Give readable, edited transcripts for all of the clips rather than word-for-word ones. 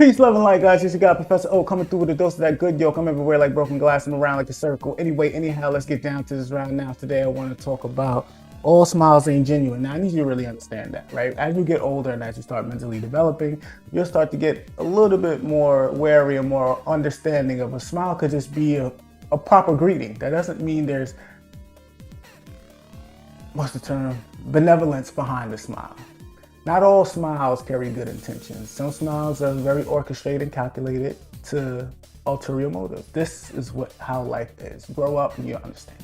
Peace, love, and light, guys. It's your guy, Professor O, coming through with a dose of that good yolk. I'm everywhere like broken glass. I'm around like a circle. Anyway, anyhow, let's get down to this round now. Today, I want to talk about all smiles ain't genuine. Now, I need you to really understand that, right? As you get older and as you start mentally developing, you'll start to get a little bit more wary and more understanding of a smile could just be a proper greeting. That doesn't mean there's, what's the term? Benevolence behind the smile. Not all smiles carry good intentions. Some smiles are very orchestrated and calculated to ulterior motives. This is how life is. Grow up and you'll understand.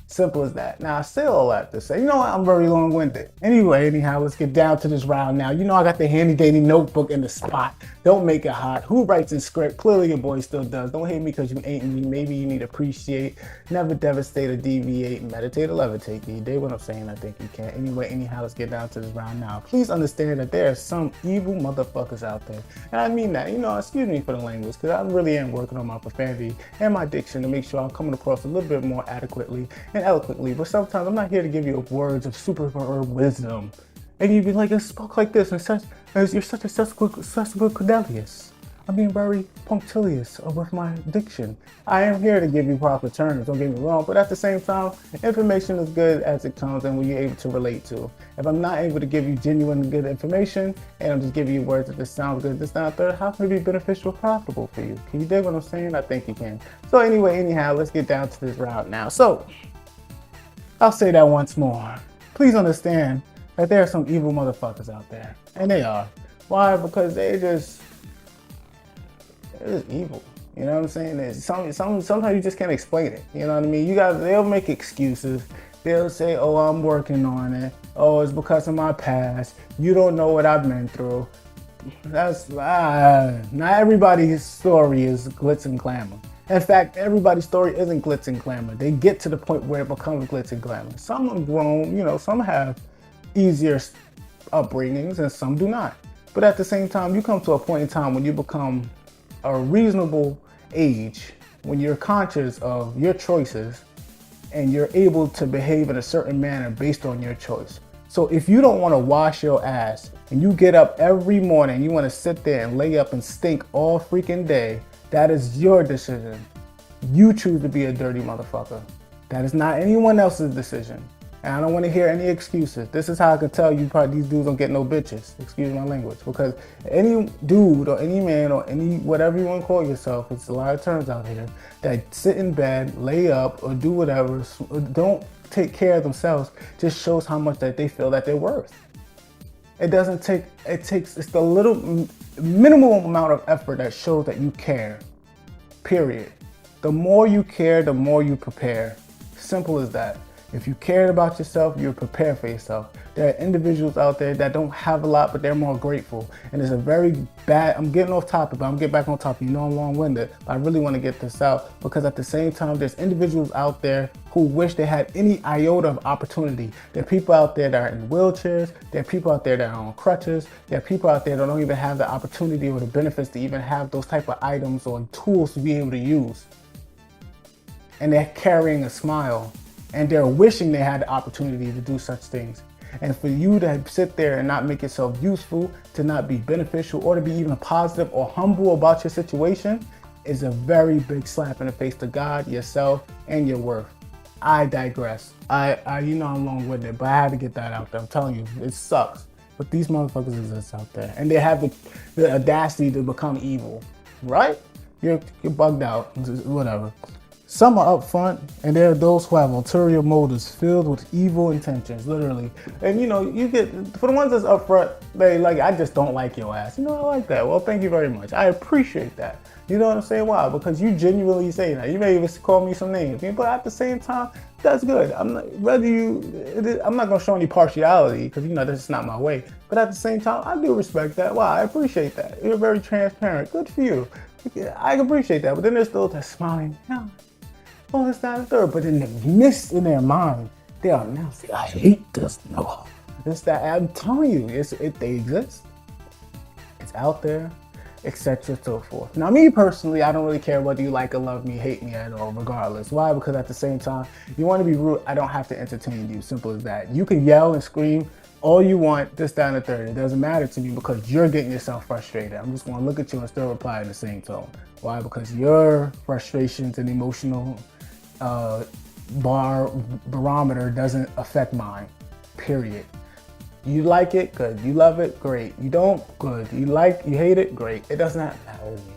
Simple as that. Now, I say all that to say, you know what, I'm very long-winded. Anyway, anyhow, let's get down to this round now. You know I got the handy-dandy notebook in the spot. Don't make it hot. Who writes in script? Clearly your boy still does. Don't hate me because you ain't me. Maybe you need to appreciate, never devastate or deviate, meditate or levitate. You dig what I'm saying? I think you can. Anyway, anyhow, let's get down to this round now. Please understand that there are some evil motherfuckers out there. And I mean that, excuse me for the language, because I really am working on my profanity and my diction to make sure I'm coming across a little bit more adequately and eloquently, but sometimes I'm not here to give you words of super wisdom. And you'd be like, it spoke like this, and such as you're such a sesquipedalious. I'm being very punctilious with my diction. I am here to give you proper terms, don't get me wrong, but at the same time, information is good as it comes and when you're able to relate to. If I'm not able to give you genuine good information, and I'm just giving you words that just sound good, this, not third, how can it be beneficial or profitable for you? Can you dig what I'm saying? I think you can. So anyway, anyhow, let's get down to this route now. So, I'll say that once more. Please understand that there are some evil motherfuckers out there. And they are. Why? Because they're just evil. You know what I'm saying? Sometimes you just can't explain it. You know what I mean? They'll make excuses. They'll say, oh, I'm working on it. Oh, it's because of my past. You don't know what I've been through. Not everybody's story is glitz and glamour. In fact, everybody's story isn't glitz and glamour. They get to the point where it becomes glitz and glamour. Some are grown, some have easier upbringings and some do not. But at the same time, you come to a point in time when you become a reasonable age, when you're conscious of your choices and you're able to behave in a certain manner based on your choice. So if you don't want to wash your ass and you get up every morning, you want to sit there and lay up and stink all freaking day, that is your decision. You choose to be a dirty motherfucker. That is not anyone else's decision. And I don't want to hear any excuses. This is how I can tell you probably these dudes don't get no bitches. Excuse my language. Because any dude or any man or any whatever you want to call yourself, it's a lot of terms out here, that sit in bed, lay up, or do whatever, don't take care of themselves, just shows how much that they feel that they're worth. It's the little minimal amount of effort that shows that you care, period. The more you care, the more you prepare. Simple as that. If you cared about yourself, you're prepared for yourself. There are individuals out there that don't have a lot, but they're more grateful. And it's a very bad, I'm getting off topic, but I'm getting back on topic. I'm long-winded, but I really want to get this out because at the same time, there's individuals out there who wish they had any iota of opportunity. There are people out there that are in wheelchairs. There are people out there that are on crutches. There are people out there that don't even have the opportunity or the benefits to even have those type of items or tools to be able to use. And they're carrying a smile. And they're wishing they had the opportunity to do such things. And for you to sit there and not make yourself useful, to not be beneficial, or to be even positive or humble about your situation is a very big slap in the face to God, yourself, and your worth. I digress. I'm long-winded, but I had to get that out there. I'm telling you, it sucks. But these motherfuckers exist out there. And they have the audacity to become evil, right? You're bugged out, whatever. Some are up front, and there are those who have ulterior motives filled with evil intentions, literally. And you get, for the ones that's up front, they like, I just don't like your ass. I like that. Well, thank you very much. I appreciate that. You know what I'm saying? Why? Because you genuinely say that. You may even call me some names, but at the same time, that's good. I'm not gonna show any partiality because this is not my way. But at the same time, I do respect that. Why? I appreciate that. You're very transparent. Good for you. I appreciate that. But then there's those that smiling. Oh, it's not a third, but in the midst in their mind, they are now saying, I hate this. No, it's that, I'm telling you, they exist. It's out there, etc. so forth. Now, me personally, I don't really care whether you like or love me, hate me at all, regardless. Why? Because at the same time, you want to be rude, I don't have to entertain you. Simple as that. You can yell and scream all you want, this, that, and the third. It doesn't matter to me because you're getting yourself frustrated. I'm just going to look at you and still reply in the same tone. Why? Because your frustrations and emotional barometer doesn't affect mine, period. You like it, good. You love it, great. You don't, good. You hate it, great. It does not matter to me,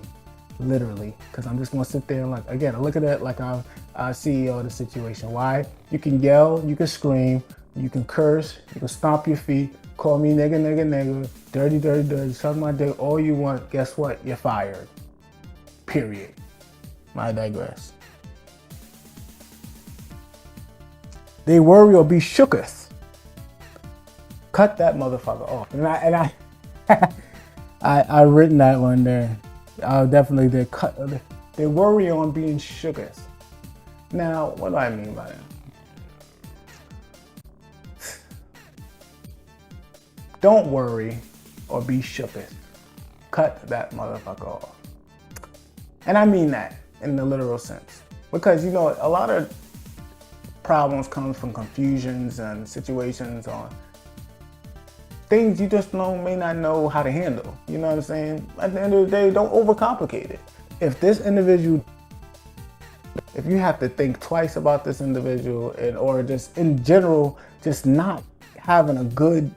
literally, because I'm just gonna sit there and look at it like I'm CEO of the situation. Why? You can yell, you can scream, you can curse, you can stomp your feet, call me nigga, dirty, suck my dick, all you want. Guess what? You're fired. Period. I digress. They worry or be shooketh. Cut that motherfucker off. And I written that one there. Definitely they worry on being shooketh. Now, what do I mean by that? Don't worry or be shooketh. Cut that motherfucker off. And I mean that in the literal sense. Because, you know, a lot of problems come from confusions and situations on things you just may not know how to handle. You know what I'm saying? At the end of the day, don't overcomplicate it. If you have to think twice about this individual or just in general, just not having a good,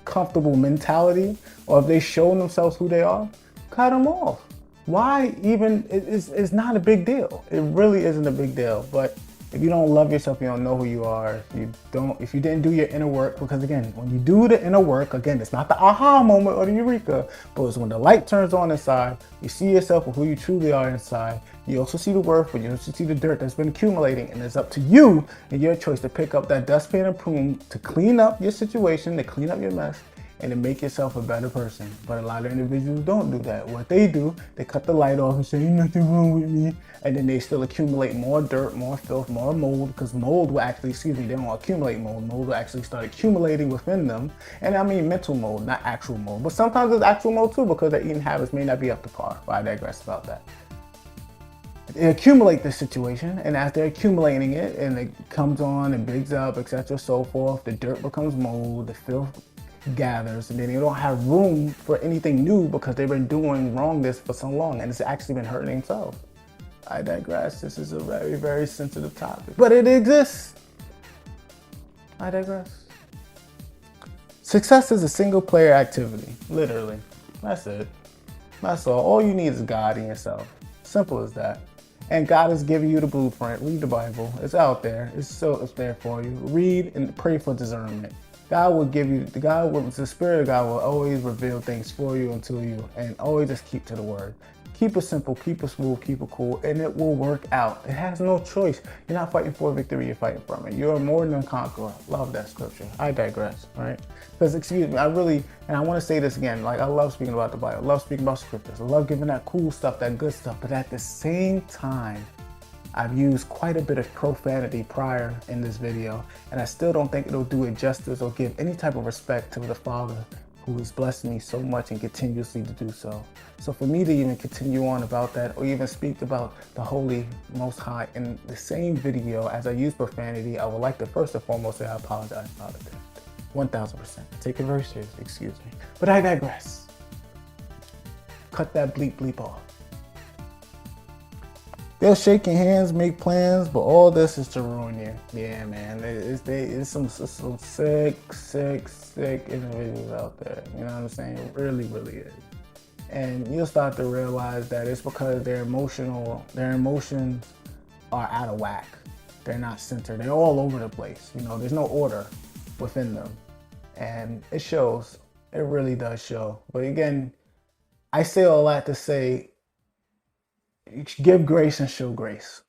comfortable mentality, or if they show themselves who they are, cut them off. Why even? It's not a big deal. It really isn't a big deal. But if you don't love yourself, you don't know who you are, if you didn't do your inner work, because again, when you do the inner work, again, it's not the aha moment or the eureka, but it's when the light turns on inside, you see yourself for who you truly are inside. You also see the worth, but you also see the dirt that's been accumulating, and it's up to you and your choice to pick up that dustpan and broom to clean up your situation, to clean up your mess, and to make yourself a better person. But a lot of individuals don't do that. What they do, they cut the light off and say, ain't nothing wrong with me. And then they still accumulate more dirt, more filth, more mold, because mold will actually, they don't accumulate mold. Mold will actually start accumulating within them. And I mean mental mold, not actual mold. But sometimes it's actual mold too, because their eating habits may not be up to par. But I digress about that. They accumulate this situation, and as they're accumulating it, and it comes on and bigs up, etc., so forth, the dirt becomes mold, the filth gathers, and then they don't have room for anything new because they've been doing wrong this for so long, and it's actually been hurting themselves. I digress. This is a very, very sensitive topic, but it exists. I digress. Success is a single player activity, literally. That's it. That's all. All you need is God in yourself. Simple as that. And God is giving you the blueprint. Read the Bible. It's out there. It's there for you. Read and pray for discernment. God will give you, the Spirit of God will always reveal things for you and to you, and always just keep to the word. Keep it simple, keep it smooth, keep it cool, and it will work out. It has no choice. You're not fighting for a victory, you're fighting from it. You're more than a conqueror. Love that scripture. I digress, right? Because, excuse me, I want to say this again, like I love speaking about the Bible, I love speaking about scriptures, I love giving that cool stuff, that good stuff, but at the same time, I've used quite a bit of profanity prior in this video, and I still don't think it'll do it justice or give any type of respect to the Father who has blessed me so much and continuously to do so. So for me to even continue on about that, or even speak about the Holy Most High in the same video as I use profanity, I would like to first and foremost say I apologize about it. 1000%. Take it very seriously, excuse me. But I digress. Cut that bleep off. They'll shake your hands, make plans, but all this is to ruin you. Yeah, man. It's some sick individuals out there. You know what I'm saying? It really, really is. And you'll start to realize that it's because their emotions are out of whack. They're not centered. They're all over the place. You know, there's no order within them. And it shows. It really does show. But again, I say all that to say, give grace and show grace.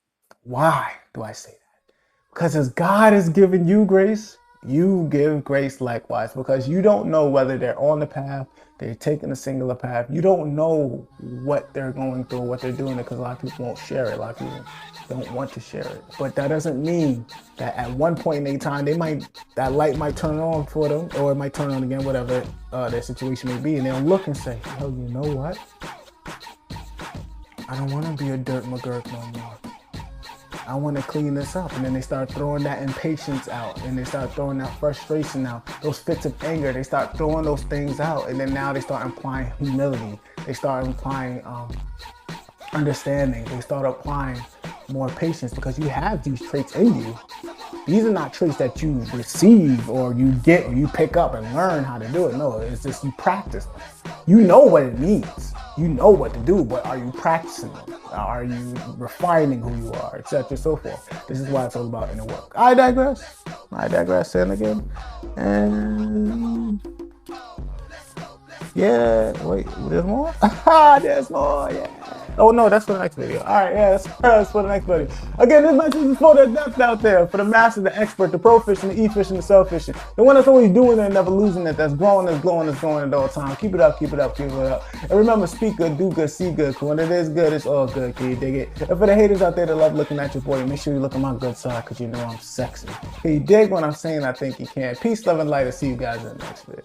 Why do I say that? Because as God is giving you grace, you give grace likewise, because you don't know whether they're on the path, they're taking a singular path. You don't know what they're going through, what they're doing, because a lot of people won't share it. A lot of people don't want to share it. But that doesn't mean that at one point in time, that light might turn on for them, or it might turn on again, whatever their situation may be, and they'll look and say, oh, you know what? I don't want to be a dirt McGurk no more. I want to clean this up. And then they start throwing that impatience out, and they start throwing that frustration out, those fits of anger. They start throwing those things out, and then now they start implying humility. They start implying understanding. They start applying more patience because you have these traits in you. These are not traits that you receive or you get or you pick up and learn how to do it. No, it's just you practice. You know what it means. You know what to do, but are you practicing it? Are you refining who you are, etc. so forth? This is why it's all about inner work. I digress, saying again. And yeah, wait, there's more? There's more, yeah. Oh no, that's for the next video. All right, yeah, that's for the next video. Again, this message is for the depth out there, for the master, the expert, the pro fishing, the e-fishing, the self-fishing, the one that's always doing it and never losing it, that's growing, that's glowing, that's going at all time. Keep it up, keep it up, keep it up. And remember, speak good, do good, see good. When it is good, it's all good. Can you dig it? And for the haters out there that love looking at your boy, make sure you look at my good side because you know I'm sexy. Can you dig what I'm saying? I think you can. Peace, love, and light. I'll see you guys in the next video.